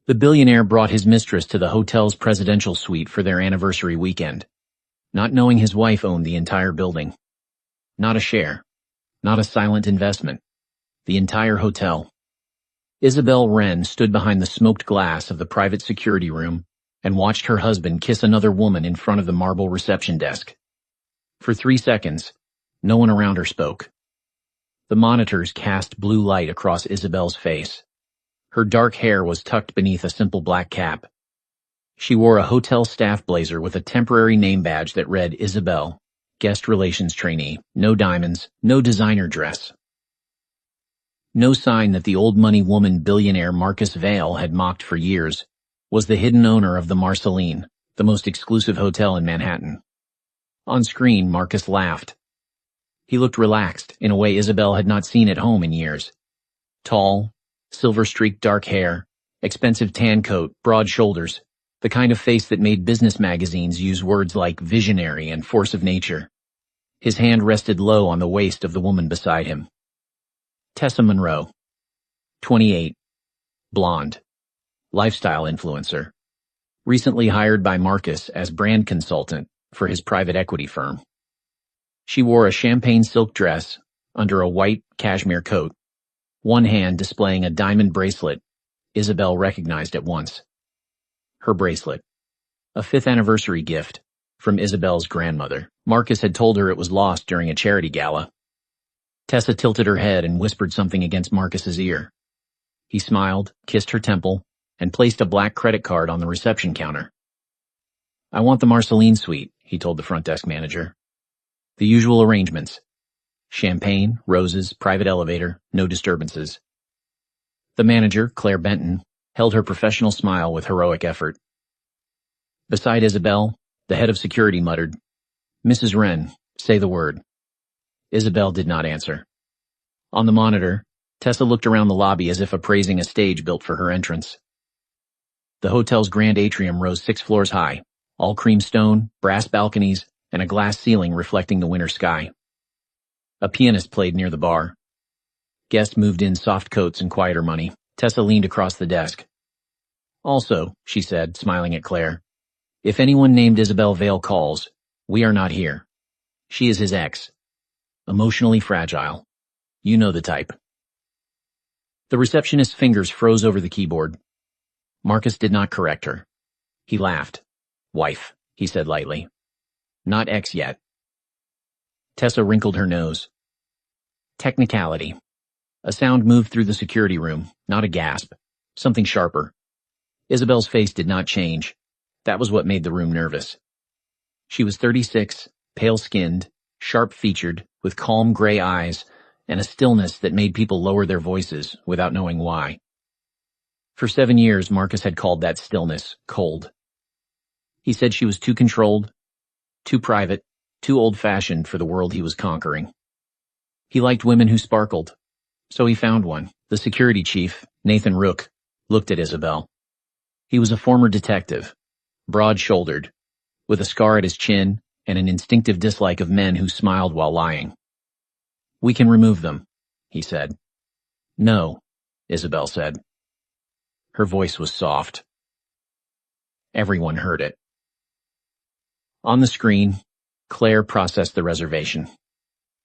The billionaire brought his mistress to the hotel's presidential suite for their anniversary weekend, not knowing his wife owned the entire building. Not a share. Not a silent investment. The entire hotel. Isabel Wren stood behind the smoked glass of the private security room and watched her husband kiss another woman in front of the marble reception desk. For 3 seconds, no one around her spoke. The monitors cast blue light across Isabel's face. Her dark hair was tucked beneath a simple black cap. She wore a hotel staff blazer with a temporary name badge that read Isabel, guest relations trainee, no diamonds, no designer dress. No sign that the old money woman billionaire Marcus Vail had mocked for years was the hidden owner of the Marceline, the most exclusive hotel in Manhattan. On screen, Marcus laughed. He looked relaxed in a way Isabel had not seen at home in years. Tall, silver-streaked dark hair, expensive tan coat, broad shoulders, the kind of face that made business magazines use words like visionary and force of nature. His hand rested low on the waist of the woman beside him. Tessa Monroe, 28, blonde, lifestyle influencer, recently hired by Marcus as brand consultant for his private equity firm. She wore a champagne silk dress under a white cashmere coat, one hand displaying a diamond bracelet Isabel recognized at once. Her bracelet, a 5th anniversary gift from Isabel's grandmother. Marcus had told her it was lost during a charity gala. Tessa tilted her head and whispered something against Marcus's ear. He smiled, kissed her temple, and placed a black credit card on the reception counter. "I want the Marceline suite," he told the front desk manager. "The usual arrangements. Champagne, roses, private elevator, no disturbances." The manager, Claire Benton, held her professional smile with heroic effort. Beside Isabel, the head of security muttered, "Mrs. Wren, say the word." Isabel did not answer. On the monitor, Tessa looked around the lobby as if appraising a stage built for her entrance. The hotel's grand atrium rose 6 floors high, all cream stone, brass balconies, and a glass ceiling reflecting the winter sky. A pianist played near the bar. Guests moved in soft coats and quieter money. Tessa leaned across the desk. "Also," she said, smiling at Claire, "if anyone named Isabel Vail calls, we are not here. She is his ex. Emotionally fragile. You know the type." The receptionist's fingers froze over the keyboard. Marcus did not correct her. He laughed. "Wife," he said lightly. "Not ex yet." Tessa wrinkled her nose. Technicality. A sound moved through the security room, not a gasp, something sharper. Isabel's face did not change. That was what made the room nervous. She was 36, pale-skinned, sharp-featured, with calm gray eyes, and a stillness that made people lower their voices without knowing why. For 7 years, Marcus had called that stillness cold. He said she was too controlled, too private, too old-fashioned for the world he was conquering. He liked women who sparkled, so he found one. The security chief, Nathan Rook, looked at Isabel. He was a former detective, broad-shouldered, with a scar at his chin and an instinctive dislike of men who smiled while lying. "We can remove them," he said. "No," Isabel said. Her voice was soft. Everyone heard it. On the screen, Claire processed the reservation.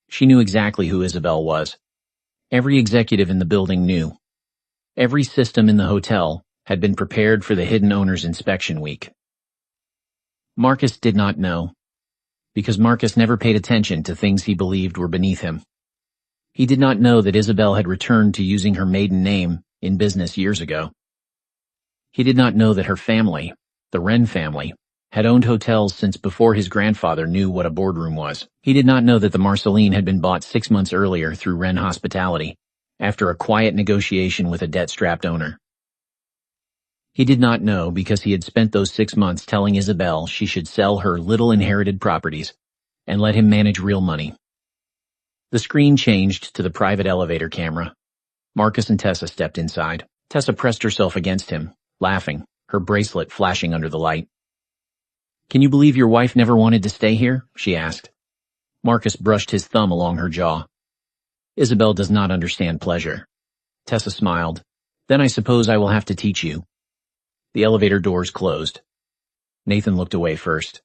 She knew exactly who Isabel was. Every executive in the building knew. Every system in the hotel had been prepared for the hidden owner's inspection week. Marcus did not know, because Marcus never paid attention to things he believed were beneath him. He did not know that Isabel had returned to using her maiden name in business years ago. He did not know that her family, the Wren family, had owned hotels since before his grandfather knew what a boardroom was. He did not know that the Marceline had been bought 6 months earlier through Wren Hospitality, after a quiet negotiation with a debt-strapped owner. He did not know because he had spent those 6 months telling Isabel she should sell her little inherited properties and let him manage real money. The screen changed to the private elevator camera. Marcus and Tessa stepped inside. Tessa pressed herself against him, laughing, her bracelet flashing under the light. "Can you believe your wife never wanted to stay here?" she asked. Marcus brushed his thumb along her jaw. "Isabel does not understand pleasure." Tessa smiled. "Then I suppose I will have to teach you." The elevator doors closed. Nathan looked away first.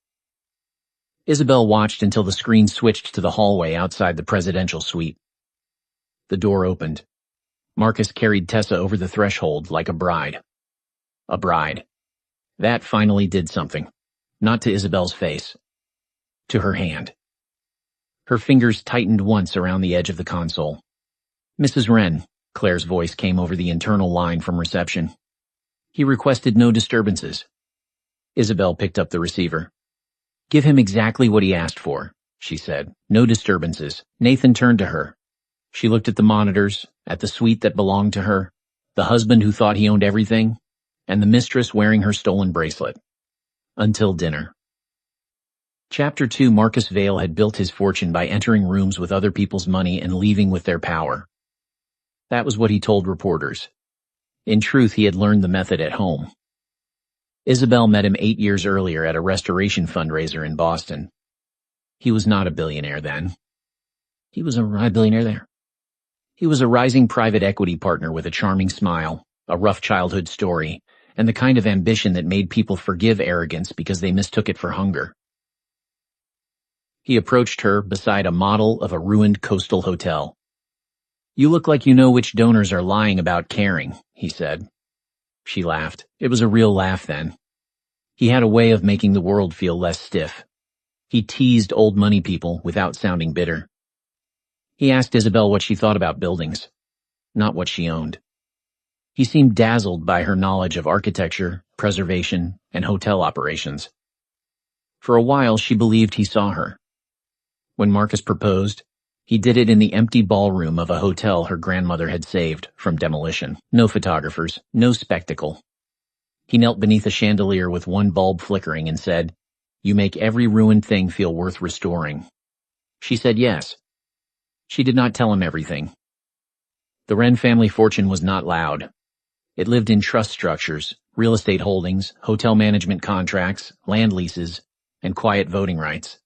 Isabel watched until the screen switched to the hallway outside the presidential suite. The door opened. Marcus carried Tessa over the threshold like a bride. A bride. That finally did something. Not to Isabel's face. To her hand. Her fingers tightened once around the edge of the console. "Mrs. Wren," Claire's voice came over the internal line from reception. "He requested no disturbances." Isabel picked up the receiver. "Give him exactly what he asked for," she said. "No disturbances." Nathan turned to her. She looked at the monitors, at the suite that belonged to her, the husband who thought he owned everything, and the mistress wearing her stolen bracelet. Until dinner. Chapter 2. Marcus Vail had built his fortune by entering rooms with other people's money and leaving with their power. That was what he told reporters. In truth, he had learned the method at home. Isabel met him 8 years earlier at a restoration fundraiser in Boston. He was not a billionaire then. He was a billionaire there. He was a rising private equity partner with a charming smile, a rough childhood story, and the kind of ambition that made people forgive arrogance because they mistook it for hunger. He approached her beside a model of a ruined coastal hotel. "You look like you know which donors are lying about caring," he said. She laughed. It was a real laugh then. He had a way of making the world feel less stiff. He teased old money people without sounding bitter. He asked Isabel what she thought about buildings, not what she owned. He seemed dazzled by her knowledge of architecture, preservation, and hotel operations. For a while, she believed he saw her. When Marcus proposed, he did it in the empty ballroom of a hotel her grandmother had saved from demolition. No photographers, no spectacle. He knelt beneath a chandelier with one bulb flickering and said, "You make every ruined thing feel worth restoring." She said yes. She did not tell him everything. The Wren family fortune was not loud. It lived in trust structures, real estate holdings, hotel management contracts, land leases, and quiet voting rights.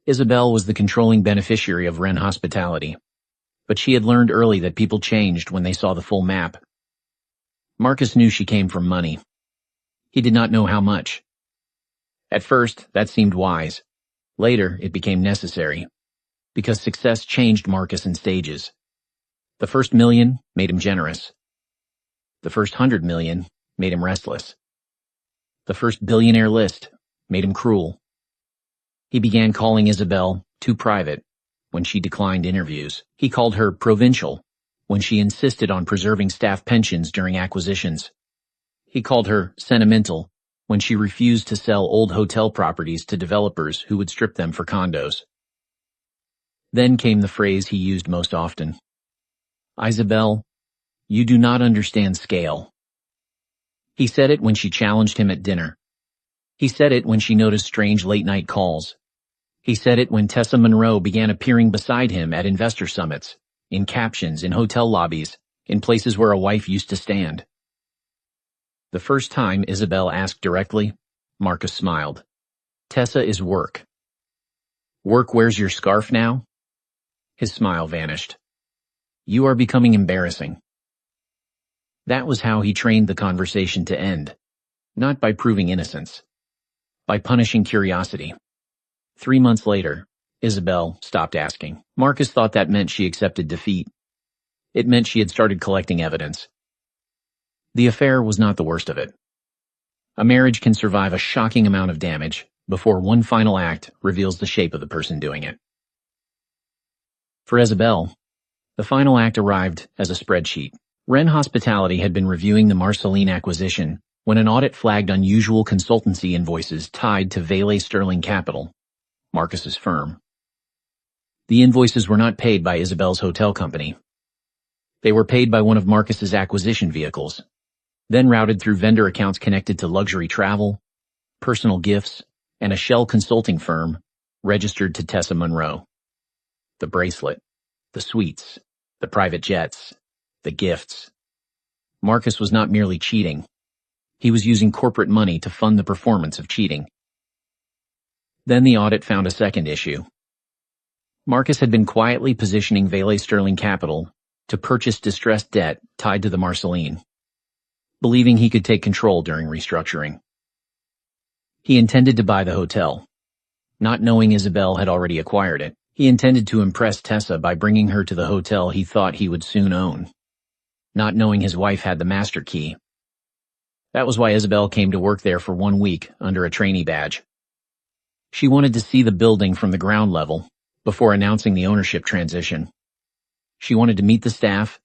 Isabel was the controlling beneficiary of Wren hospitality, but she had learned early that people changed when they saw the full map. Marcus knew she came from money. He did not know how much. At first, that seemed wise. Later, it became necessary, because success changed Marcus in stages. The first $1 million made him generous. The first $100 million made him restless. The first billionaire list made him cruel. He began calling Isabel too private when she declined interviews. He called her provincial when she insisted on preserving staff pensions during acquisitions. He called her sentimental when she refused to sell old hotel properties to developers who would strip them for condos. Then came the phrase he used most often. "Isabel, you do not understand scale." He said it when she challenged him at dinner. He said it when she noticed strange late-night calls. He said it when Tessa Monroe began appearing beside him at investor summits, in captions, in hotel lobbies, in places where a wife used to stand. The first time Isabel asked directly, Marcus smiled. "Tessa is work." "Work wears your scarf now?" His smile vanished. "You are becoming embarrassing." That was how he trained the conversation to end, not by proving innocence, by punishing curiosity. 3 months later, Isabel stopped asking. Marcus thought that meant she accepted defeat. It meant she had started collecting evidence. The affair was not the worst of it. A marriage can survive a shocking amount of damage before one final act reveals the shape of the person doing it. For Isabel, the final act arrived as a spreadsheet. Wren Hospitality had been reviewing the Marceline acquisition when an audit flagged unusual consultancy invoices tied to Vail Sterling Capital, Marcus's firm. The invoices were not paid by Isabel's hotel company. They were paid by one of Marcus's acquisition vehicles, then routed through vendor accounts connected to luxury travel, personal gifts, and a shell consulting firm registered to Tessa Monroe. The bracelet, the suites, the private jets, the gifts. Marcus was not merely cheating. He was using corporate money to fund the performance of cheating. Then the audit found a second issue. Marcus had been quietly positioning Vail Sterling Capital to purchase distressed debt tied to the Marceline. believing he could take control during restructuring. He intended to buy the hotel. Not knowing Isabel had already acquired it, he intended to impress Tessa by bringing her to the hotel he thought he would soon own. Not knowing his wife had the master key. That was why Isabel came to work there for 1 week under a trainee badge. She wanted to see the building from the ground level before announcing the ownership transition. She wanted to meet the staff,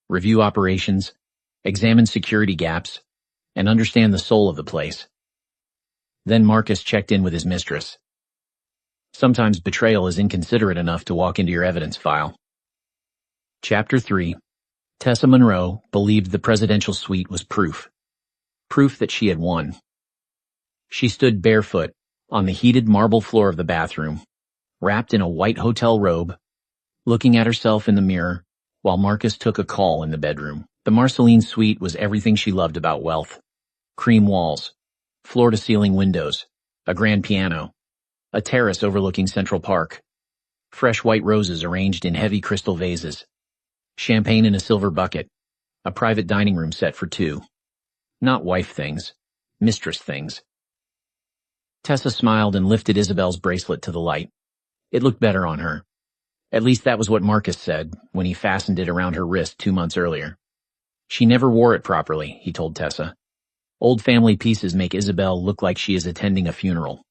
review operations, examine security gaps, and understand the soul of the place. Then Marcus checked in with his mistress. Sometimes betrayal is inconsiderate enough to walk into your evidence file. Chapter 3. Tessa Monroe believed the presidential suite was proof. Proof that she had won. She stood barefoot on the heated marble floor of the bathroom, wrapped in a white hotel robe, looking at herself in the mirror while Marcus took a call in the bedroom. The Marceline suite was everything she loved about wealth. Cream walls, floor-to-ceiling windows, a grand piano, a terrace overlooking Central Park, fresh white roses arranged in heavy crystal vases, champagne in a silver bucket, a private dining room set for 2. Not wife things, mistress things. Tessa smiled and lifted Isabel's bracelet to the light. It looked better on her. At least that was what Marcus said when he fastened it around her wrist 2 months earlier. She never wore it properly, he told Tessa. Old family pieces make Isabel look like she is attending a funeral.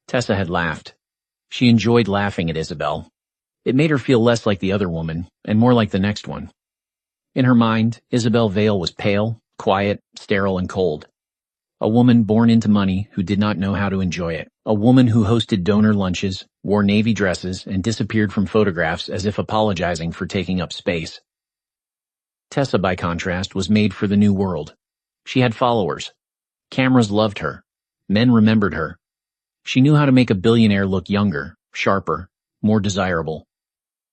Tessa had laughed. She enjoyed laughing at Isabel. It made her feel less like the other woman and more like the next one. In her mind, Isabel Vale was pale, quiet, sterile, and cold. A woman born into money who did not know how to enjoy it. A woman who hosted donor lunches, wore navy dresses, and disappeared from photographs as if apologizing for taking up space. Tessa, by contrast, was made for the new world. She had followers. Cameras loved her. Men remembered her. She knew how to make a billionaire look younger, sharper, more desirable.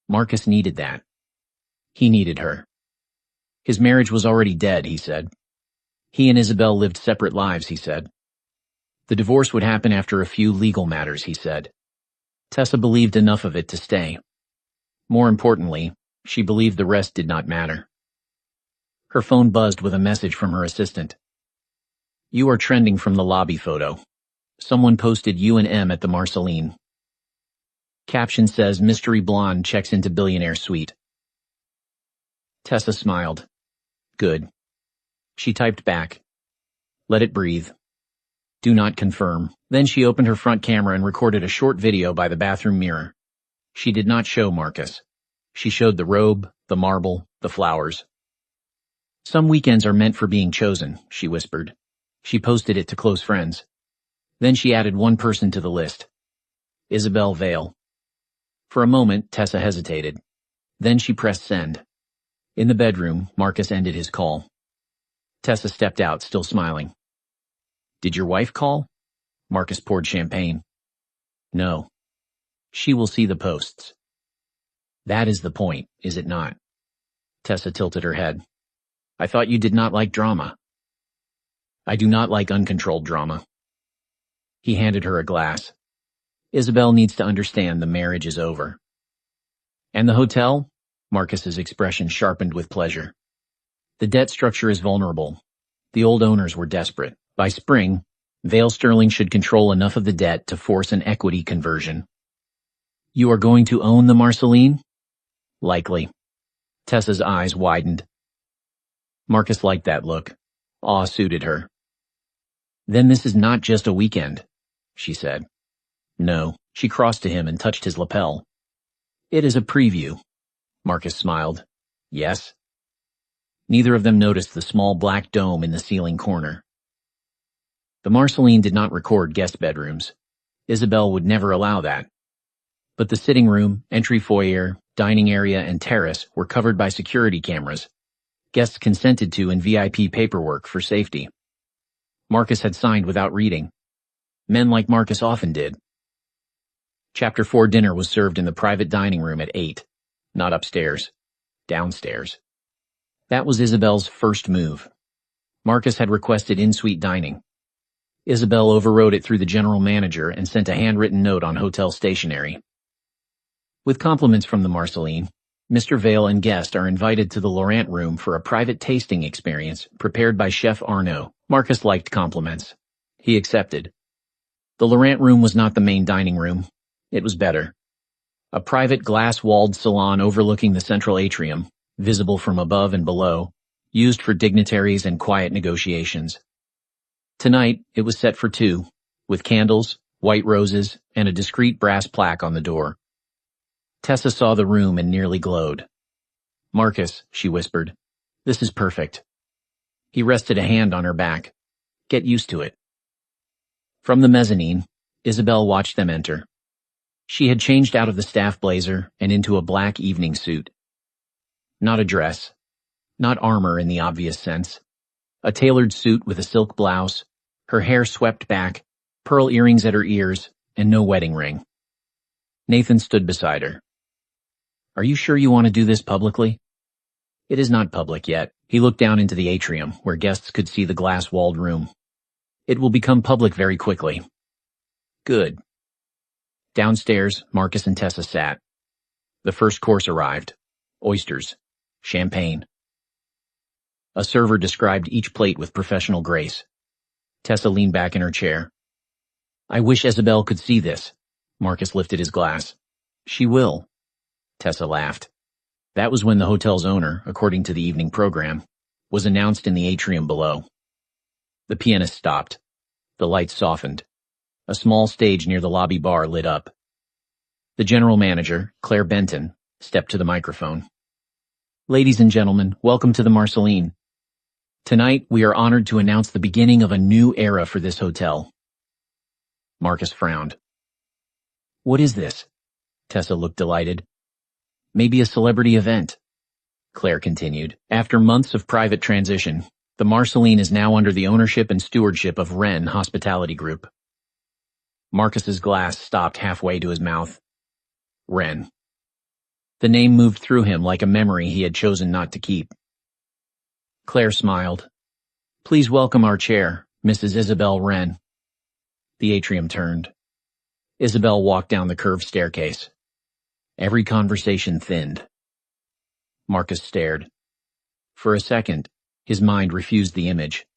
Marcus needed that. He needed her. His marriage was already dead, he said. He and Isabel lived separate lives, he said. The divorce would happen after a few legal matters, he said. Tessa believed enough of it to stay. More importantly, she believed the rest did not matter. Her phone buzzed with a message from her assistant. You are trending from the lobby photo. Someone posted you and M at the Marceline. Caption says mystery blonde checks into billionaire suite. Tessa smiled. Good. She typed back. Let it breathe. Do not confirm. Then she opened her front camera and recorded a short video by the bathroom mirror. She did not show Marcus. She showed the robe, the marble, the flowers. Some weekends are meant for being chosen, she whispered. She posted it to close friends. Then she added one person to the list. Isabel Vale. For a moment, Tessa hesitated. Then she pressed send. In the bedroom, Marcus ended his call. Tessa stepped out, still smiling. Did your wife call? Marcus poured champagne. No. She will see the posts. That is the point, is it not? Tessa tilted her head. I thought you did not like drama. I do not like uncontrolled drama. He handed her a glass. Isabel needs to understand the marriage is over. And the hotel? Marcus's expression sharpened with pleasure. The debt structure is vulnerable. The old owners were desperate. By spring, Vale Sterling should control enough of the debt to force an equity conversion. You are going to own the Marceline? Likely. Tessa's eyes widened. Marcus liked that look. Awe suited her. Then this is not just a weekend, she said. No, she crossed to him and touched his lapel. It is a preview. Marcus smiled. Yes. Neither of them noticed the small black dome in the ceiling corner. The Marceline did not record guest bedrooms. Isabel would never allow that. But the sitting room, entry foyer, dining area, and terrace were covered by security cameras. Guests consented to in VIP paperwork for safety. Marcus had signed without reading. Men like Marcus often did. Chapter 4 dinner was served in the private dining room at 8. Not upstairs. Downstairs. That was Isabel's first move. Marcus had requested in-suite dining. Isabel overrode it through the general manager and sent a handwritten note on hotel stationery. With compliments from the Marceline, Mr. Vale and guest are invited to the Laurent room for a private tasting experience prepared by Chef Arnaud. Marcus liked compliments. He accepted. The Laurent room was not the main dining room. It was better. A private glass-walled salon overlooking the central atrium, visible from above and below, used for dignitaries and quiet negotiations. Tonight, it was set for two, with candles, white roses, and a discreet brass plaque on the door. Tessa saw the room and nearly glowed. "Marcus," she whispered, "this is perfect." He rested a hand on her back. "Get used to it." From the mezzanine, Isabel watched them enter. She had changed out of the staff blazer and into a black evening suit. Not a dress. Not armor in the obvious sense. A tailored suit with a silk blouse, her hair swept back, pearl earrings at her ears, and no wedding ring. Nathan stood beside her. "Are you sure you want to do this publicly?" "It is not public yet." He looked down into the atrium, where guests could see the glass-walled room. "It will become public very quickly." "Good." Downstairs, Marcus and Tessa sat. The first course arrived. Oysters. Champagne. A server described each plate with professional grace. Tessa leaned back in her chair. "I wish Isabel could see this." Marcus lifted his glass. "She will." Tessa laughed. That was when the hotel's owner, according to the evening program, was announced in the atrium below. The pianist stopped. The lights softened. A small stage near the lobby bar lit up. The general manager, Claire Benton, stepped to the microphone. "Ladies and gentlemen, welcome to the Marceline. Tonight, we are honored to announce the beginning of a new era for this hotel." Marcus frowned. "What is this?" Tessa looked delighted. "Maybe a celebrity event." Claire continued. "After months of private transition, the Marceline is now under the ownership and stewardship of Wren Hospitality Group." Marcus's glass stopped halfway to his mouth. Wren. The name moved through him like a memory he had chosen not to keep. Claire smiled. "Please welcome our chair, Mrs. Isabel Wren." The atrium turned. Isabel walked down the curved staircase. Every conversation thinned. Marcus stared. For a second, his mind refused the image.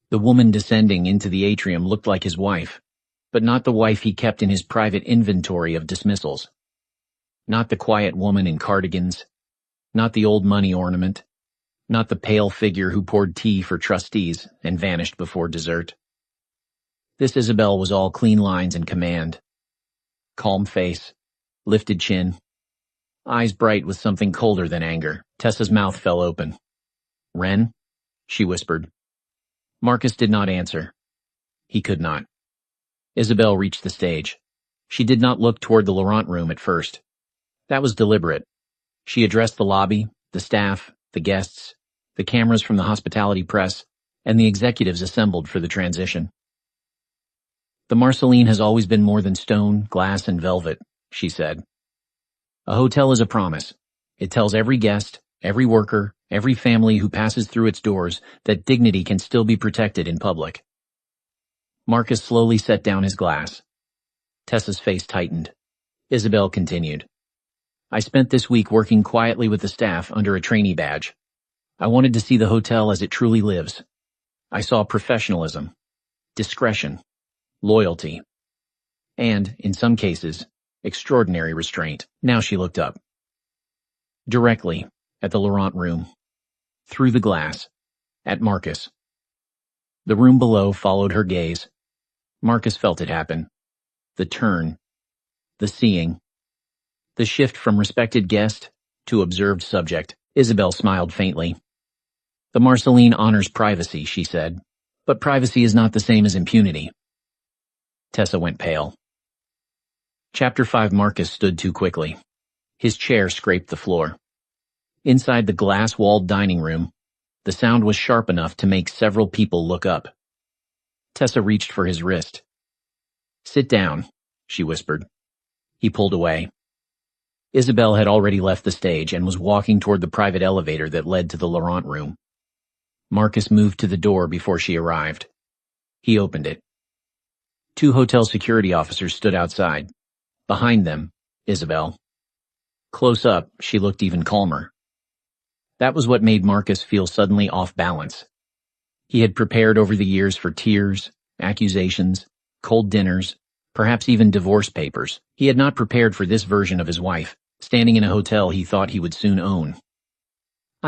The woman descending into the atrium looked like his wife, but not the wife he kept in his private inventory of dismissals. Not the quiet woman in cardigans. Not the old money ornament. Not the pale figure who poured tea for trustees and vanished before dessert. This Isabel was all clean lines and command. Calm face, lifted chin, eyes bright with something colder than anger. Tessa's mouth fell open. "Wren?" she whispered. Marcus did not answer. He could not. Isabel reached the stage. She did not look toward the Laurent room at first. That was deliberate. She addressed the lobby, the staff, the guests, the cameras from the hospitality press, and the executives assembled for the transition. "The Marceline has always been more than stone, glass, and velvet," she said. "A hotel is a promise. It tells every guest, every worker, every family who passes through its doors that dignity can still be protected in public." Marcus slowly set down his glass. Tessa's face tightened. Isabel continued. "I spent this week working quietly with the staff under a trainee badge. I wanted to see the hotel as it truly lives. I saw professionalism, discretion, loyalty, and, in some cases, extraordinary restraint." Now she looked up. Directly, at the Laurent room. Through the glass. At Marcus. The room below followed her gaze. Marcus felt it happen. The turn. The seeing. The shift from respected guest to observed subject. Isabel smiled faintly. "The Marceline honors privacy," she said, "but privacy is not the same as impunity." Tessa went pale. Chapter 5. Marcus stood too quickly. His chair scraped the floor. Inside the glass-walled dining room, the sound was sharp enough to make several people look up. Tessa reached for his wrist. "Sit down," she whispered. He pulled away. Isabel had already left the stage and was walking toward the private elevator that led to the Laurent room. Marcus moved to the door before she arrived. He opened it. 2 hotel security officers stood outside. Behind them, Isabel. Close up, she looked even calmer. That was what made Marcus feel suddenly off balance. He had prepared over the years for tears, accusations, cold dinners, perhaps even divorce papers. He had not prepared for this version of his wife, standing in a hotel he thought he would soon own.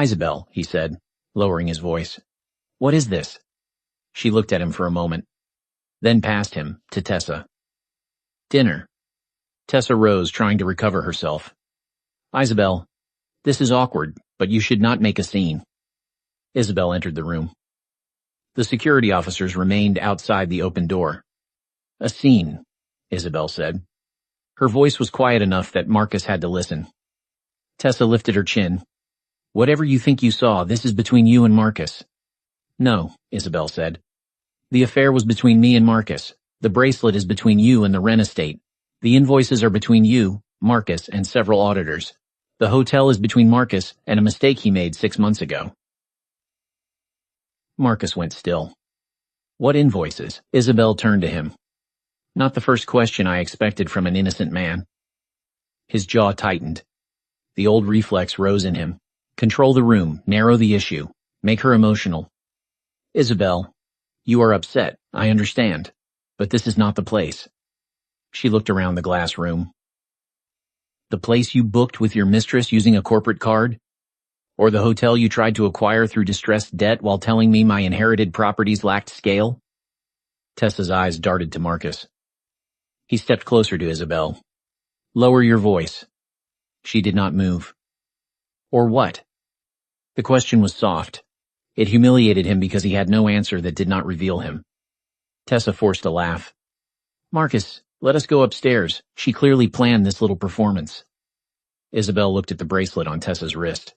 Isabel, he said, lowering his voice. What is this? She looked at him for a moment, then past him, to Tessa. Dinner. Tessa rose, trying to recover herself. Isabel, this is awkward, but you should not make a scene. Isabel entered the room. The security officers remained outside the open door. A scene, Isabel said. Her voice was quiet enough that Marcus had to listen. Tessa lifted her chin. Whatever you think you saw, this is between you and Marcus. No, Isabel said. The affair was between me and Marcus. The bracelet is between you and the Wren estate. The invoices are between you, Marcus, and several auditors. The hotel is between Marcus and a mistake he made 6 months ago. Marcus went still. What invoices? Isabel turned to him. Not the first question I expected from an innocent man. His jaw tightened. The old reflex rose in him. Control the room, narrow the issue, make her emotional. Isabel, you are upset, I understand, but this is not the place. She looked around the glass room. The place you booked with your mistress using a corporate card? Or the hotel you tried to acquire through distressed debt while telling me my inherited properties lacked scale? Tessa's eyes darted to Marcus. He stepped closer to Isabel. Lower your voice. She did not move. Or what? The question was soft. It humiliated him because he had no answer that did not reveal him. Tessa forced a laugh. Marcus, let us go upstairs. She clearly planned this little performance. Isabel looked at the bracelet on Tessa's wrist.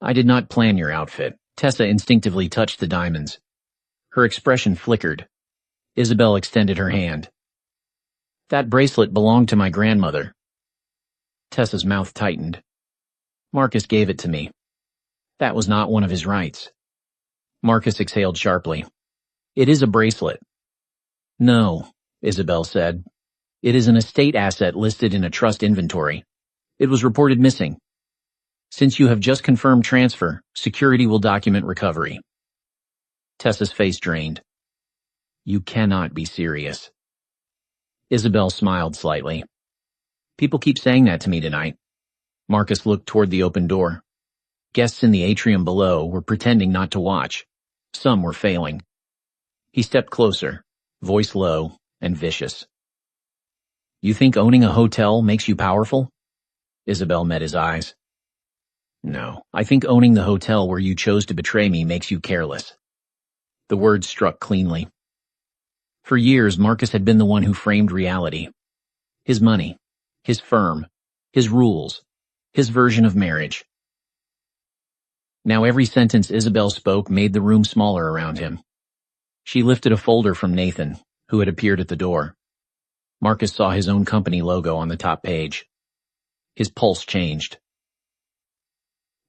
I did not plan your outfit. Tessa instinctively touched the diamonds. Her expression flickered. Isabel extended her hand. That bracelet belonged to my grandmother. Tessa's mouth tightened. Marcus gave it to me. That was not one of his rights. Marcus exhaled sharply. It is a bracelet. No, Isabel said. It is an estate asset listed in a trust inventory. It was reported missing. Since you have just confirmed transfer, security will document recovery. Tessa's face drained. You cannot be serious. Isabel smiled slightly. People keep saying that to me tonight. Marcus looked toward the open door. Guests in the atrium below were pretending not to watch. Some were failing. He stepped closer, voice low and vicious. You think owning a hotel makes you powerful? Isabel met his eyes. No, I think owning the hotel where you chose to betray me makes you careless. The words struck cleanly. For years, Marcus had been the one who framed reality. His money, his firm, his rules, his version of marriage. Now every sentence Isabel spoke made the room smaller around him. She lifted a folder from Nathan, who had appeared at the door. Marcus saw his own company logo on the top page. His pulse changed.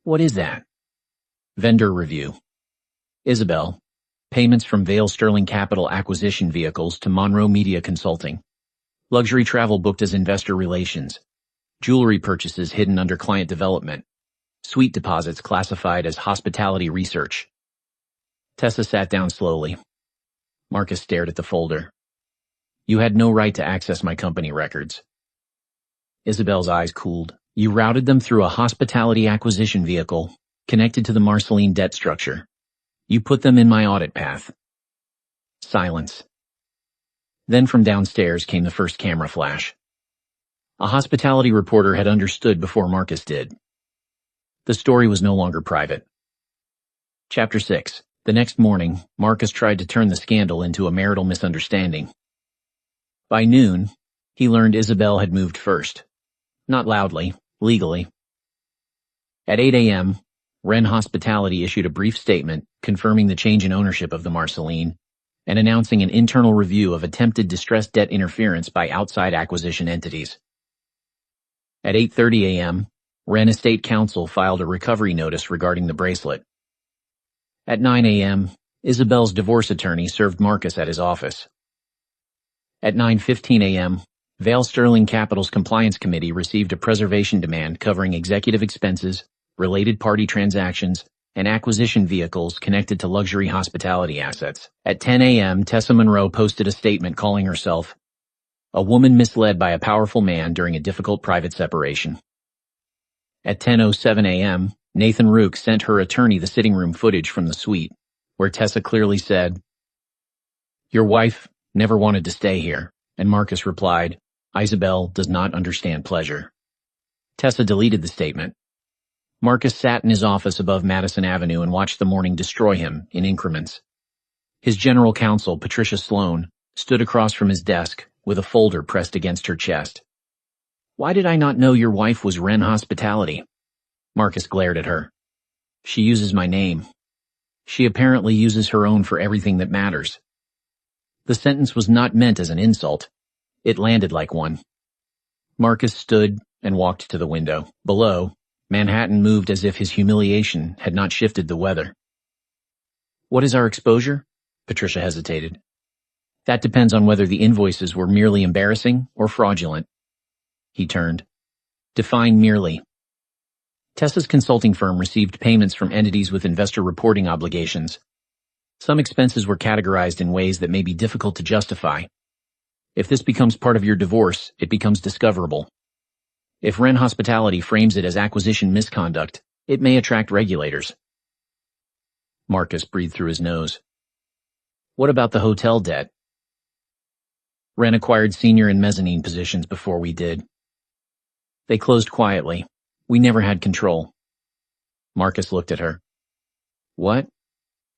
What is that? Vendor review. Isabel, payments from Vale Sterling Capital acquisition vehicles to Monroe Media Consulting. Luxury travel booked as investor relations. Jewelry purchases hidden under client development. Suite deposits classified as hospitality research. Tessa sat down slowly. Marcus stared at the folder. You had no right to access my company records. Isabel's eyes cooled. You routed them through a hospitality acquisition vehicle connected to the Marceline debt structure. You put them in my audit path. Silence. Then from downstairs came the first camera flash. A hospitality reporter had understood before Marcus did. The story was no longer private. Chapter 6. The next morning, Marcus tried to turn the scandal into a marital misunderstanding. By noon, he learned Isabel had moved first. Not loudly, legally. At 8 a.m., Wren Hospitality issued a brief statement confirming the change in ownership of the Marceline and announcing an internal review of attempted distressed debt interference by outside acquisition entities. At 8:30 a.m., Wren Estate Counsel filed a recovery notice regarding the bracelet. At 9 a.m., Isabel's divorce attorney served Marcus at his office. At 9:15 a.m., Vale Sterling Capital's Compliance Committee received a preservation demand covering executive expenses, related party transactions, and acquisition vehicles connected to luxury hospitality assets. At 10 a.m., Tessa Monroe posted a statement calling herself a woman misled by a powerful man during a difficult private separation. At 10:07 a.m., Nathan Rook sent her attorney the sitting room footage from the suite, where Tessa clearly said, "Your wife never wanted to stay here," and Marcus replied, "Isabel does not understand pleasure." Tessa deleted the statement. Marcus sat in his office above Madison Avenue and watched the morning destroy him in increments. His general counsel, Patricia Sloan, stood across from his desk with a folder pressed against her chest. "Why did I not know your wife was Wren Hospitality?" Marcus glared at her. "She uses my name. She apparently uses her own for everything that matters." The sentence was not meant as an insult. It landed like one. Marcus stood and walked to the window. Below, Manhattan moved as if his humiliation had not shifted the weather. "What is our exposure?" Patricia hesitated. "That depends on whether the invoices were merely embarrassing or fraudulent." He turned. "Define merely." Tessa's consulting firm received payments from entities with investor reporting obligations. Some expenses were categorized in ways that may be difficult to justify. If this becomes part of your divorce, it becomes discoverable. If Wren Hospitality frames it as acquisition misconduct, it may attract regulators. Marcus breathed through his nose. "What about the hotel debt?" "Wren acquired senior and mezzanine positions before we did. They closed quietly. We never had control." Marcus looked at her. "What?"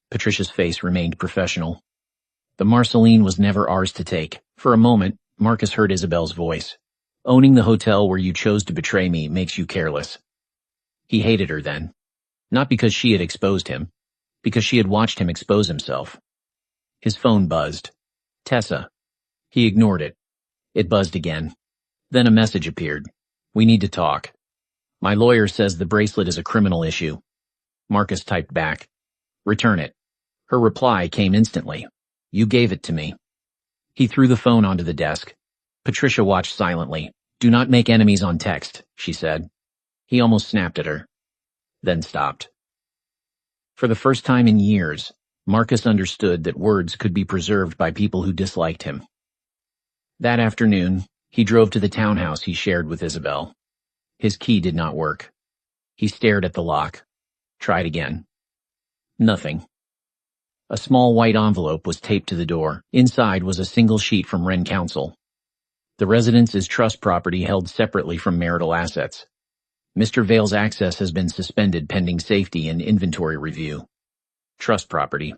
Patricia's face remained professional. "The Marceline was never ours to take." For a moment, Marcus heard Isabel's voice. "Owning the hotel where you chose to betray me makes you careless." He hated her then. Not because she had exposed him, because she had watched him expose himself. His phone buzzed. "Tessa." He ignored it. It buzzed again. Then a message appeared. "We need to talk. My lawyer says the bracelet is a criminal issue." Marcus typed back, "Return it." Her reply came instantly. "You gave it to me." He threw the phone onto the desk. Patricia watched silently. "Do not make enemies on text," she said. He almost snapped at her, then stopped. For the first time in years, Marcus understood that words could be preserved by people who disliked him. That afternoon, he drove to the townhouse he shared with Isabel. His key did not work. He stared at the lock. Tried again. Nothing. A small white envelope was taped to the door. Inside was a single sheet from Wren Counsel. The residence is trust property held separately from marital assets. Mr. Vale's access has been suspended pending safety and inventory review. Trust property.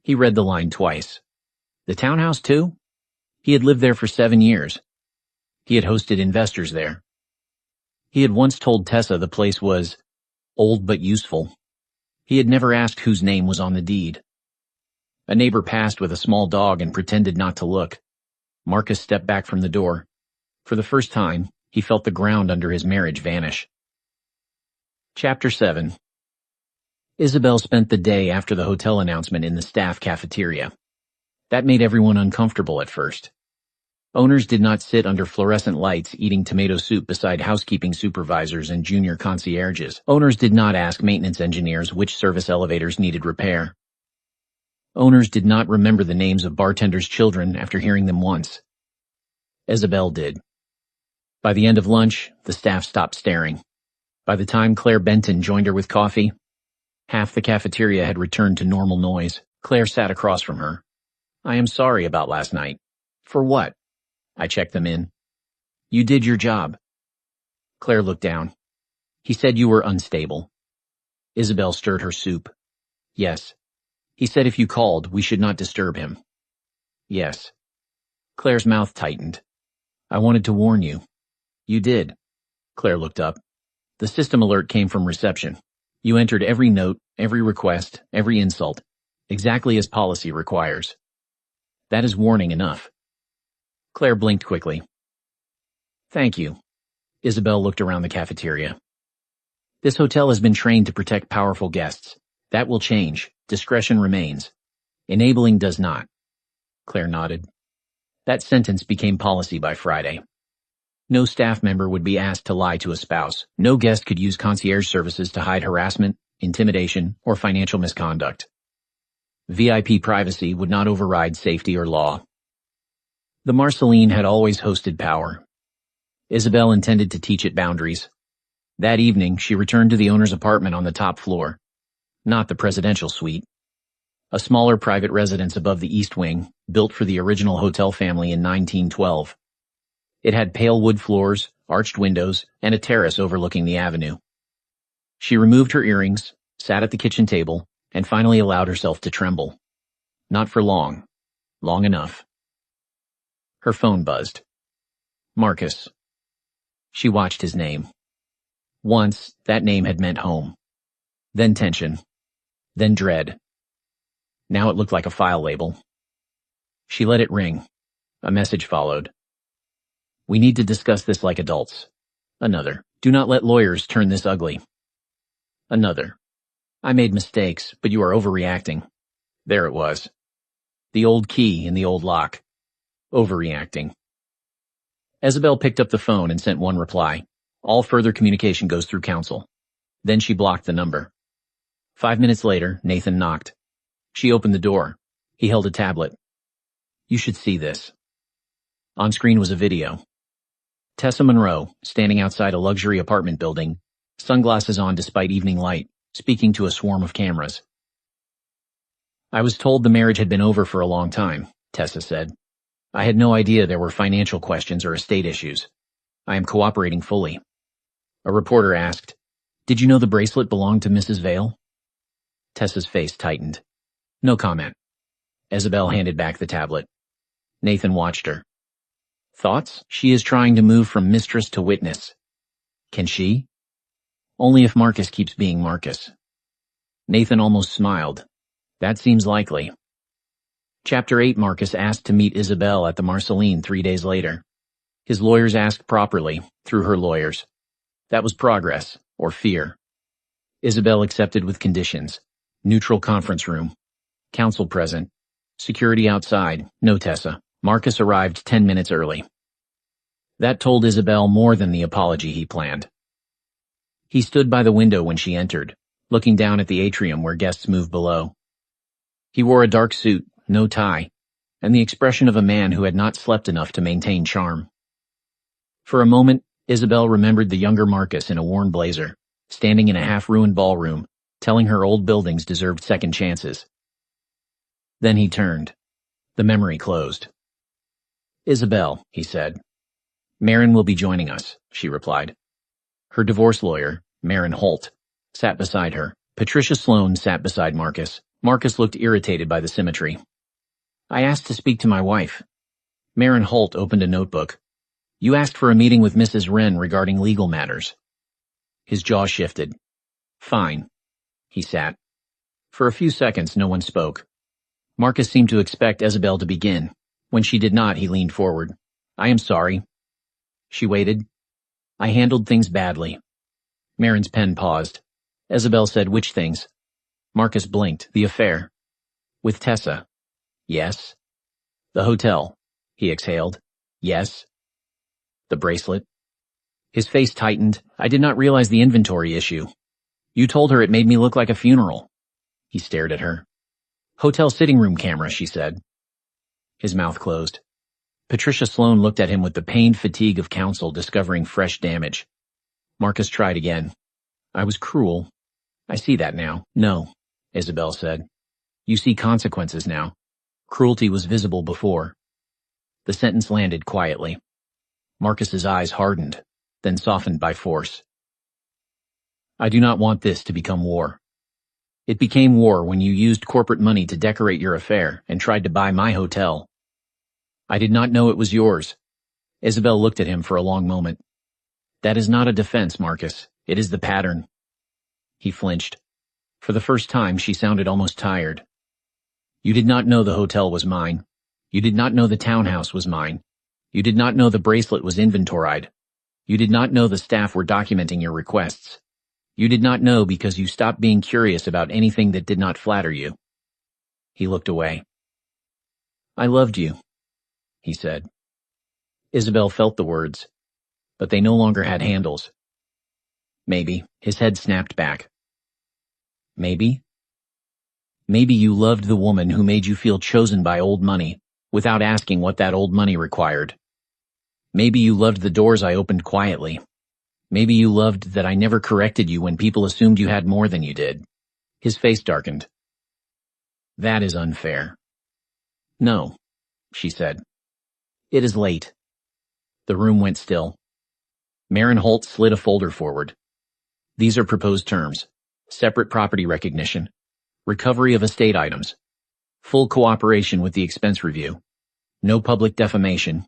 He read the line twice. The townhouse too? He had lived there for 7 years. He had hosted investors there. He had once told Tessa the place was old but useful. He had never asked whose name was on the deed. A neighbor passed with a small dog and pretended not to look. Marcus stepped back from the door. For the first time, he felt the ground under his marriage vanish. Chapter 7. Isabel spent the day after the hotel announcement in the staff cafeteria. That made everyone uncomfortable at first. Owners did not sit under fluorescent lights eating tomato soup beside housekeeping supervisors and junior concierges. Owners did not ask maintenance engineers which service elevators needed repair. Owners did not remember the names of bartenders' children after hearing them once. Isabel did. By the end of lunch, the staff stopped staring. By the time Claire Benton joined her with coffee, half the cafeteria had returned to normal noise. Claire sat across from her. "I am sorry about last night." "For what?" "I checked them in." "You did your job." Claire looked down. "He said you were unstable." Isabel stirred her soup. "Yes." "He said if you called, we should not disturb him." "Yes." Claire's mouth tightened. "I wanted to warn you." "You did." Claire looked up. "The system alert came from reception. You entered every note, every request, every insult, exactly as policy requires. That is warning enough." Claire blinked quickly. "Thank you." Isabel looked around the cafeteria. "This hotel has been trained to protect powerful guests. That will change. Discretion remains. Enabling does not." Claire nodded. That sentence became policy by Friday. No staff member would be asked to lie to a spouse. No guest could use concierge services to hide harassment, intimidation, or financial misconduct. VIP privacy would not override safety or law. The Marceline had always hosted power. Isabel intended to teach it boundaries. That evening, she returned to the owner's apartment on the top floor. Not the presidential suite. A smaller private residence above the East Wing, built for the original hotel family in 1912. It had pale wood floors, arched windows, and a terrace overlooking the avenue. She removed her earrings, sat at the kitchen table, and finally allowed herself to tremble. Not for long. Long enough. Her phone buzzed. Marcus. She watched his name. Once, that name had meant home. Then tension. Then dread. Now it looked like a file label. She let it ring. A message followed. We need to discuss this like adults. Another. Do not let lawyers turn this ugly. Another. I made mistakes, but you are overreacting. There it was. The old key in the old lock. Overreacting. Isabel picked up the phone and sent one reply. All further communication goes through counsel. Then she blocked the number. 5 minutes later, Nathan knocked. She opened the door. He held a tablet. You should see this. On screen was a video. Tessa Monroe, standing outside a luxury apartment building, sunglasses on despite evening light, speaking to a swarm of cameras. I was told the marriage had been over for a long time, Tessa said. I had no idea there were financial questions or estate issues. I am cooperating fully. A reporter asked, Did you know the bracelet belonged to Mrs. Vale? Tessa's face tightened. No comment. Isabel handed back the tablet. Nathan watched her. Thoughts? She is trying to move from mistress to witness. Can she? Only if Marcus keeps being Marcus. Nathan almost smiled. That seems likely. Chapter 8. Marcus asked to meet Isabel at the Marceline 3 days later. His lawyers asked properly, through her lawyers. That was progress, or fear. Isabel accepted with conditions. Neutral conference room. Counsel present. Security outside. No Tessa. Marcus arrived 10 minutes early. That told Isabel more than the apology he planned. He stood by the window when she entered, looking down at the atrium where guests moved below. He wore a dark suit, no tie, and the expression of a man who had not slept enough to maintain charm. For a moment, Isabel remembered the younger Marcus in a worn blazer, standing in a half-ruined ballroom, telling her old buildings deserved second chances. Then he turned. The memory closed. Isabel, he said. Marin will be joining us, she replied. Her divorce lawyer, Marin Holt, sat beside her. Patricia Sloane sat beside Marcus. Marcus looked irritated by the symmetry. I asked to speak to my wife. Marin Holt opened a notebook. You asked for a meeting with Mrs. Wren regarding legal matters. His jaw shifted. Fine. He sat. For a few seconds, no one spoke. Marcus seemed to expect Isabel to begin. When she did not, he leaned forward. I am sorry. She waited. I handled things badly. Marin's pen paused. Isabel said, which things? Marcus blinked. The affair. With Tessa. Yes. The hotel. He exhaled. Yes. The bracelet. His face tightened. I did not realize the inventory issue. You told her it made me look like a funeral. He stared at her. Hotel sitting room camera, she said. His mouth closed. Patricia Sloane looked at him with the pained fatigue of counsel discovering fresh damage. Marcus tried again. I was cruel. I see that now. No, Isabel said. You see consequences now. Cruelty was visible before. The sentence landed quietly. Marcus's eyes hardened, then softened by force. I do not want this to become war. It became war when you used corporate money to decorate your affair and tried to buy my hotel. I did not know it was yours. Isabel looked at him for a long moment. That is not a defense, Marcus. It is the pattern. He flinched. For the first time, she sounded almost tired. You did not know the hotel was mine. You did not know the townhouse was mine. You did not know the bracelet was inventoried. You did not know the staff were documenting your requests. You did not know because you stopped being curious about anything that did not flatter you. He looked away. I loved you. he said. Isabel felt the words, but they no longer had handles. Maybe. His head snapped back. Maybe? Maybe you loved the woman who made you feel chosen by old money, without asking what that old money required. Maybe you loved the doors I opened quietly. Maybe you loved that I never corrected you when people assumed you had more than you did. His face darkened. That is unfair. No, she said. It is late. The room went still. Marin Holt slid a folder forward. These are proposed terms. Separate property recognition. Recovery of estate items. Full cooperation with the expense review. No public defamation.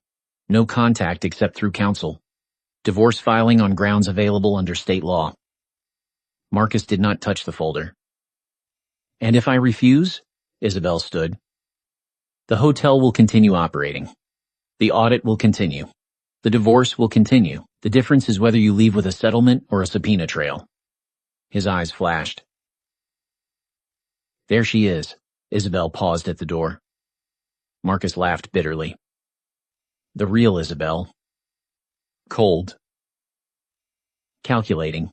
No contact except through counsel. Divorce filing on grounds available under state law. Marcus did not touch the folder. And if I refuse? Isabel stood. The hotel will continue operating. The audit will continue. The divorce will continue. The difference is whether you leave with a settlement or a subpoena trail. His eyes flashed. There she is. Isabel paused at the door. Marcus laughed bitterly. The real Isabel. Cold. Calculating.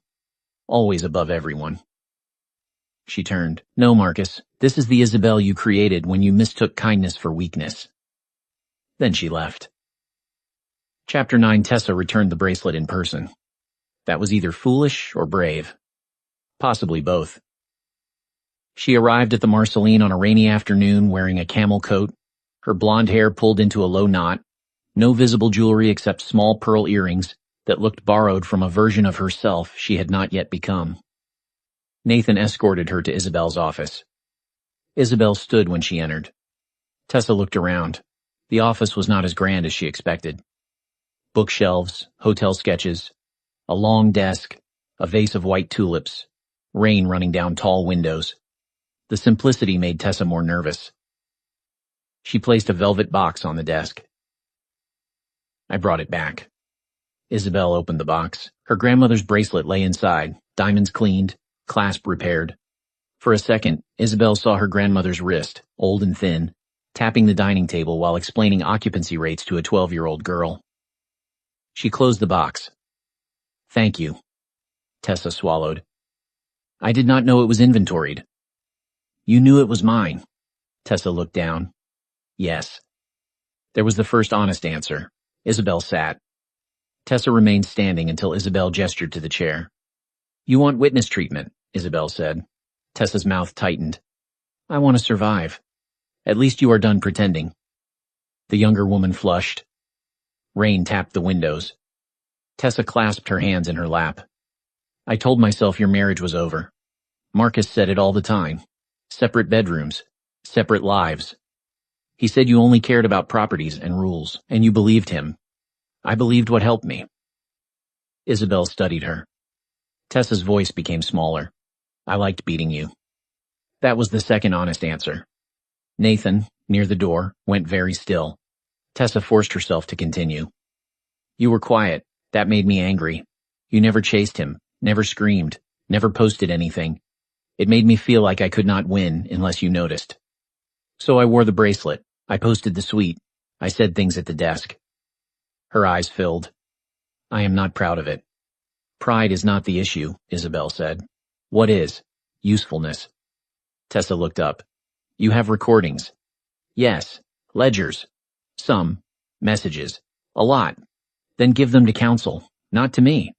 Always above everyone. She turned. No, Marcus, this is the Isabel you created when you mistook kindness for weakness. Then she left. Chapter 9. Tessa returned the bracelet in person. That was either foolish or brave. Possibly both. She arrived at the Marceline on a rainy afternoon wearing a camel coat, her blonde hair pulled into a low knot, no visible jewelry except small pearl earrings that looked borrowed from a version of herself she had not yet become. Nathan escorted her to Isabel's office. Isabel stood when she entered. Tessa looked around. The office was not as grand as she expected. Bookshelves, hotel sketches, a long desk, a vase of white tulips, rain running down tall windows. The simplicity made Tessa more nervous. She placed a velvet box on the desk. I brought it back. Isabel opened the box. Her grandmother's bracelet lay inside, diamonds cleaned, clasp repaired. For a second, Isabel saw her grandmother's wrist, old and thin, tapping the dining table while explaining occupancy rates to a 12-year-old girl. She closed the box. Thank you. Tessa swallowed. I did not know it was inventoried. You knew it was mine. Tessa looked down. Yes. There was the first honest answer. Isabel sat. Tessa remained standing until Isabel gestured to the chair. You want witness treatment, Isabel said. Tessa's mouth tightened. I want to survive. At least you are done pretending. The younger woman flushed. Rain tapped the windows. Tessa clasped her hands in her lap. I told myself your marriage was over. Marcus said it all the time. Separate bedrooms. Separate lives. He said you only cared about properties and rules, and you believed him. I believed what helped me. Isabel studied her. Tessa's voice became smaller. I liked beating you. That was the second honest answer. Nathan, near the door, went very still. Tessa forced herself to continue. You were quiet. That made me angry. You never chased him, never screamed, never posted anything. It made me feel like I could not win unless you noticed. So I wore the bracelet. I posted the suite. I said things at the desk. Her eyes filled. I am not proud of it. Pride is not the issue, Isabel said. What is? Usefulness. Tessa looked up. You have recordings. Yes. Ledgers. Some. Messages. A lot. Then give them to counsel, not to me.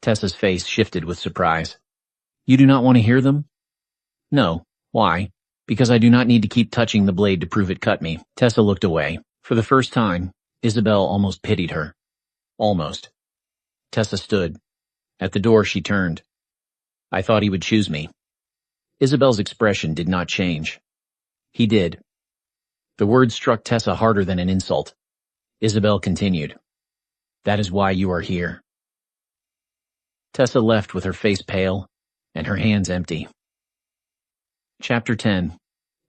Tessa's face shifted with surprise. You do not want to hear them? No. Why? Because I do not need to keep touching the blade to prove it cut me. Tessa looked away. For the first time, Isabel almost pitied her. Almost. Tessa stood. At the door she turned. I thought he would choose me. Isabel's expression did not change. He did. The words struck Tessa harder than an insult. Isabel continued. That is why you are here. Tessa left with her face pale and her hands empty. Chapter 10.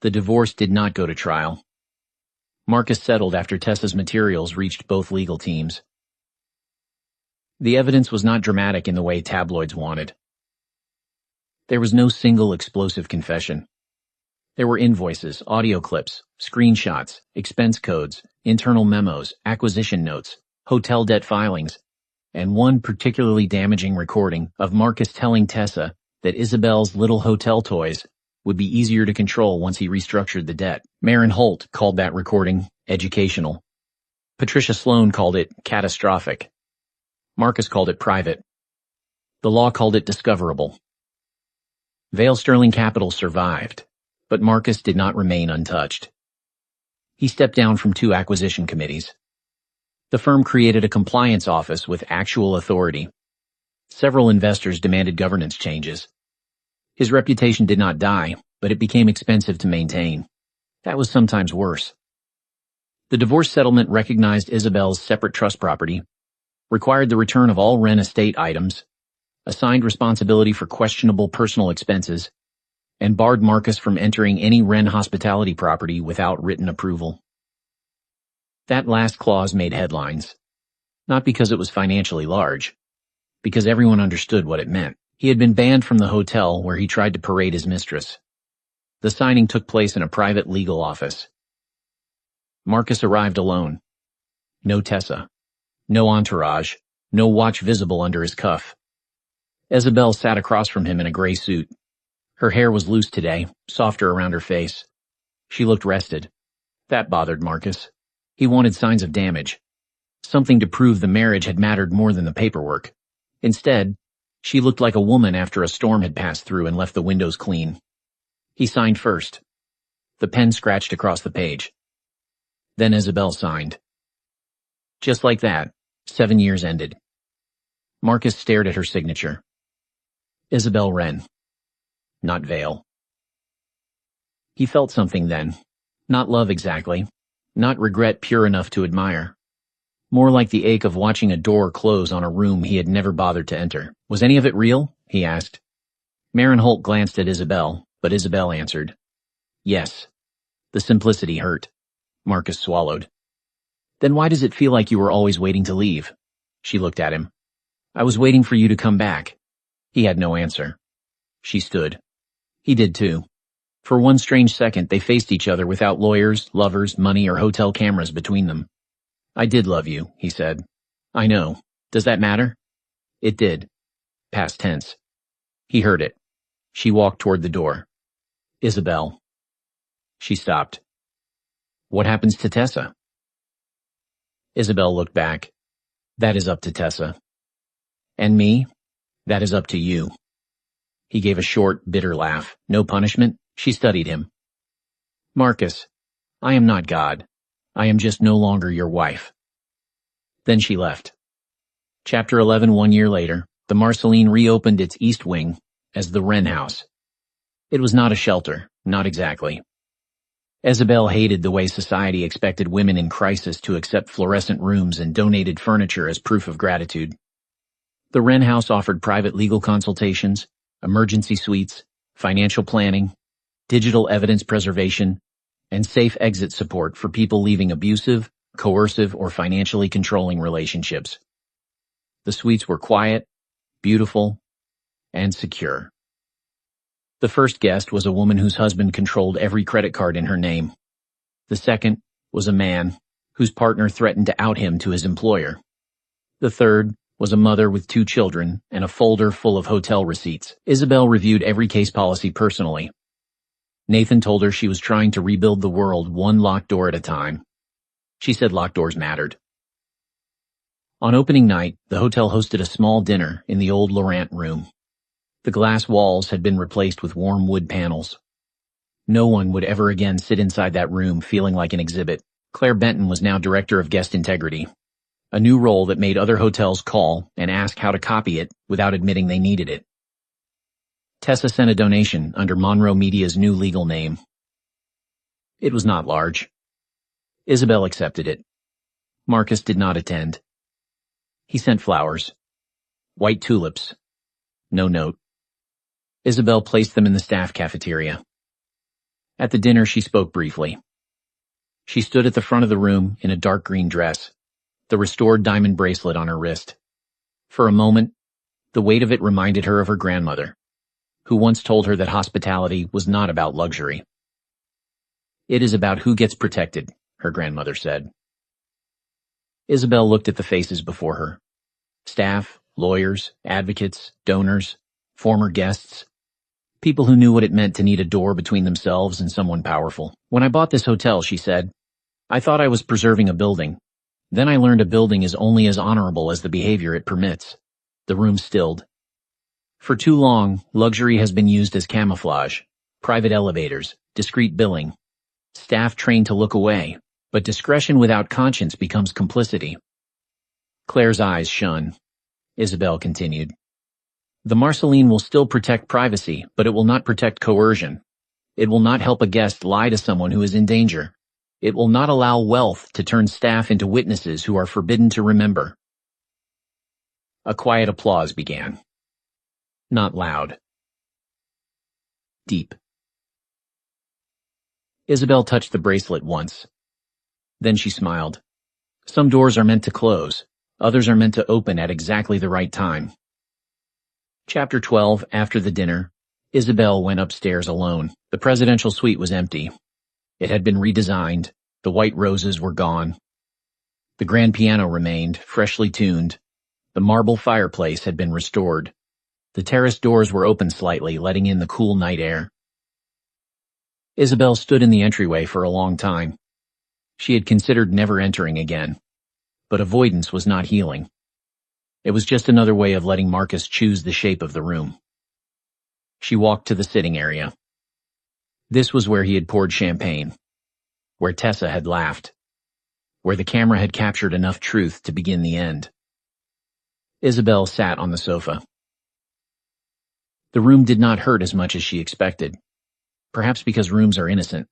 The divorce did not go to trial. Marcus settled after Tessa's materials reached both legal teams. The evidence was not dramatic in the way tabloids wanted. There was no single explosive confession. There were invoices, audio clips, screenshots, expense codes, internal memos, acquisition notes, hotel debt filings, and one particularly damaging recording of Marcus telling Tessa that Isabel's little hotel toys would be easier to control once he restructured the debt. Marin Holt called that recording educational. Patricia Sloan called it catastrophic. Marcus called it private. The law called it discoverable. Vale Sterling Capital survived, but Marcus did not remain untouched. He stepped down from 2 acquisition committees. The firm created a compliance office with actual authority. Several investors demanded governance changes. His reputation did not die, but it became expensive to maintain. That was sometimes worse. The divorce settlement recognized Isabel's separate trust property, required the return of all Wren estate items, assigned responsibility for questionable personal expenses, and barred Marcus from entering any Wren hospitality property without written approval. That last clause made headlines, not because it was financially large, because everyone understood what it meant. He had been banned from the hotel where he tried to parade his mistress. The signing took place in a private legal office. Marcus arrived alone. No Tessa. No entourage. No watch visible under his cuff. Isabel sat across from him in a gray suit. Her hair was loose today, softer around her face. She looked rested. That bothered Marcus. He wanted signs of damage. Something to prove the marriage had mattered more than the paperwork. Instead, she looked like a woman after a storm had passed through and left the windows clean. He signed first. The pen scratched across the page. Then Isabel signed. Just like that, 7 years ended. Marcus stared at her signature. Isabel Wren. Not Vale. He felt something then. Not love exactly. Not regret pure enough to admire. More like the ache of watching a door close on a room he had never bothered to enter. Was any of it real? He asked. Marin Holt glanced at Isabel, but Isabel answered. Yes. The simplicity hurt. Marcus swallowed. Then why does it feel like you were always waiting to leave? She looked at him. I was waiting for you to come back. He had no answer. She stood. He did too. For one strange second, they faced each other without lawyers, lovers, money, or hotel cameras between them. I did love you, he said. I know. Does that matter? It did. Past tense. He heard it. She walked toward the door. Isabel. She stopped. What happens to Tessa? Isabel looked back. That is up to Tessa. And me? That is up to you. He gave a short, bitter laugh. No punishment? She studied him. Marcus, I am not God. I am just no longer your wife. Then she left. Chapter 11. 1 year later, the Marceline reopened its east wing as the Wren House. It was not a shelter, not exactly. Isabel hated the way society expected women in crisis to accept fluorescent rooms and donated furniture as proof of gratitude. The Wren House offered private legal consultations, emergency suites, financial planning, digital evidence preservation, and safe exit support for people leaving abusive, coercive, or financially controlling relationships. The suites were quiet, beautiful, and secure. The first guest was a woman whose husband controlled every credit card in her name. The second was a man whose partner threatened to out him to his employer. The third was a mother with 2 children and a folder full of hotel receipts. Isabel reviewed every case policy personally. Nathan told her she was trying to rebuild the world one locked door at a time. She said locked doors mattered. On opening night, the hotel hosted a small dinner in the old Laurent room. The glass walls had been replaced with warm wood panels. No one would ever again sit inside that room feeling like an exhibit. Claire Benton was now Director of Guest Integrity, a new role that made other hotels call and ask how to copy it without admitting they needed it. Tessa sent a donation under Monroe Media's new legal name. It was not large. Isabel accepted it. Marcus did not attend. He sent flowers. White tulips. No note. Isabel placed them in the staff cafeteria. At the dinner, she spoke briefly. She stood at the front of the room in a dark green dress, the restored diamond bracelet on her wrist. For a moment, the weight of it reminded her of her grandmother, who once told her that hospitality was not about luxury. It is about who gets protected, her grandmother said. Isabel looked at the faces before her. Staff, lawyers, advocates, donors, former guests. People who knew what it meant to need a door between themselves and someone powerful. When I bought this hotel, she said, I thought I was preserving a building. Then I learned a building is only as honorable as the behavior it permits. The room stilled. For too long, luxury has been used as camouflage. Private elevators, discreet billing. Staff trained to look away, but discretion without conscience becomes complicity. Claire's eyes shone. Isabel continued. The Marceline will still protect privacy, but it will not protect coercion. It will not help a guest lie to someone who is in danger. It will not allow wealth to turn staff into witnesses who are forbidden to remember. A quiet applause began. Not loud. Deep. Isabel touched the bracelet once. Then she smiled. Some doors are meant to close. Others are meant to open at exactly the right time. Chapter 12. After the dinner, Isabel went upstairs alone. The presidential suite was empty. It had been redesigned. The white roses were gone. The grand piano remained, freshly tuned. The marble fireplace had been restored. The terrace doors were open slightly, letting in the cool night air. Isabel stood in the entryway for a long time. She had considered never entering again. But avoidance was not healing. It was just another way of letting Marcus choose the shape of the room. She walked to the sitting area. This was where he had poured champagne, where Tessa had laughed, where the camera had captured enough truth to begin the end. Isabel sat on the sofa. The room did not hurt as much as she expected, perhaps because rooms are innocent.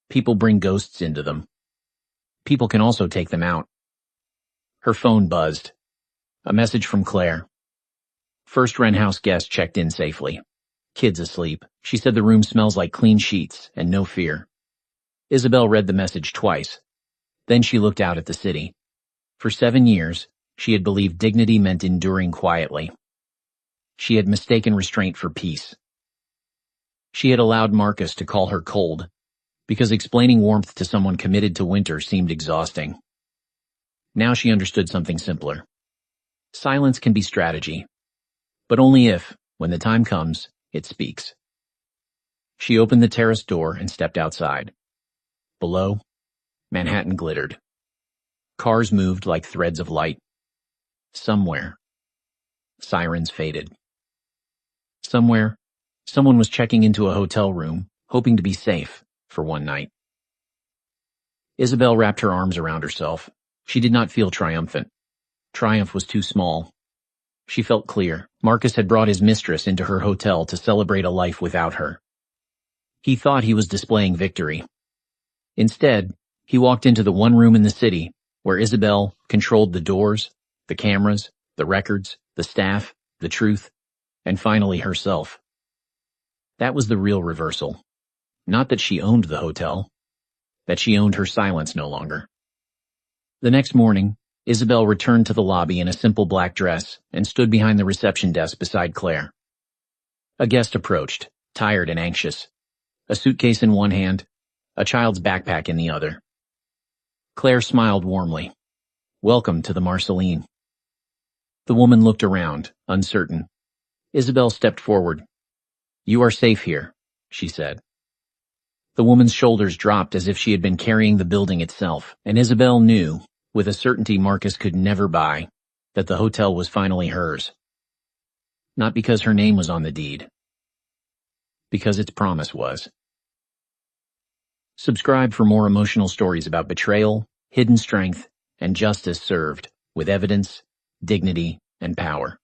People bring ghosts into them. People can also take them out. Her phone buzzed. A message from Claire. First rent house guest checked in safely. Kids asleep. She said the room smells like clean sheets and no fear. Isabel read the message twice. Then she looked out at the city. For 7 years, she had believed dignity meant enduring quietly. She had mistaken restraint for peace. She had allowed Marcus to call her cold, because explaining warmth to someone committed to winter seemed exhausting. Now she understood something simpler. Silence can be strategy, but only if, when the time comes, it speaks. She opened the terrace door and stepped outside. Below, Manhattan glittered. Cars moved like threads of light. Somewhere, sirens faded. Somewhere, someone was checking into a hotel room, hoping to be safe for one night. Isabel wrapped her arms around herself. She did not feel triumphant. Triumph was too small. She felt clear. Marcus had brought his mistress into her hotel to celebrate a life without her. He thought he was displaying victory. Instead, he walked into the one room in the city where Isabel controlled the doors, the cameras, the records, the staff, the truth, and finally herself. That was the real reversal. Not that she owned the hotel, that she owned her silence no longer. The next morning, Isabel returned to the lobby in a simple black dress and stood behind the reception desk beside Claire. A guest approached, tired and anxious, a suitcase in one hand, a child's backpack in the other. Claire smiled warmly. Welcome to the Marceline. The woman looked around, uncertain. Isabel stepped forward. You are safe here, she said. The woman's shoulders dropped as if she had been carrying the building itself, and Isabel knew, with a certainty Marcus could never buy, that the hotel was finally hers. Not because her name was on the deed, because its promise was. Subscribe for more emotional stories about betrayal, hidden strength, and justice served with evidence, dignity, and power.